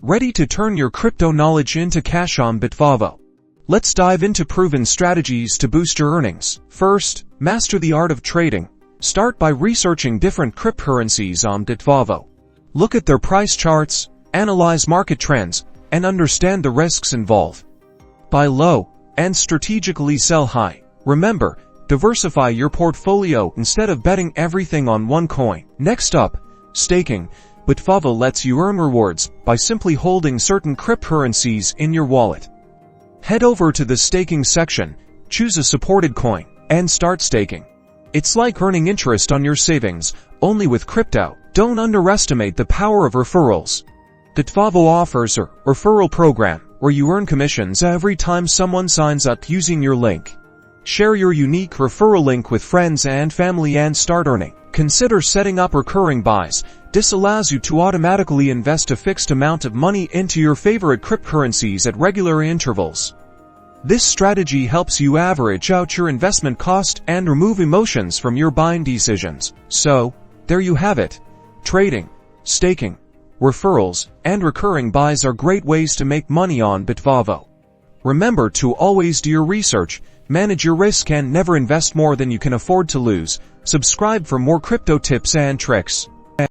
Ready to turn your crypto knowledge into cash on Bitvavo? Let's dive into proven strategies to boost your earnings. First, master the art of trading. Start by researching different cryptocurrencies on Bitvavo. Look at their price charts, analyze market trends, and understand the risks involved. Buy low and strategically sell high. Remember, diversify your portfolio instead of betting everything on one coin. Next up, staking. Bitvavo lets you earn rewards by simply holding certain cryptocurrencies in your wallet. Head over to the staking section, choose a supported coin, and start staking. It's like earning interest on your savings, only with crypto. Don't underestimate the power of referrals. Bitvavo offers a referral program where you earn commissions every time someone signs up using your link. Share your unique referral link with friends and family and start earning. Consider setting up recurring buys. This allows you to automatically invest a fixed amount of money into your favorite cryptocurrencies at regular intervals. This strategy helps you average out your investment cost and remove emotions from your buying decisions. So, there you have it. Trading, staking, referrals, and recurring buys are great ways to make money on Bitvavo. Remember to always do your research, manage your risk, and never invest more than you can afford to lose. Subscribe for more crypto tips and tricks.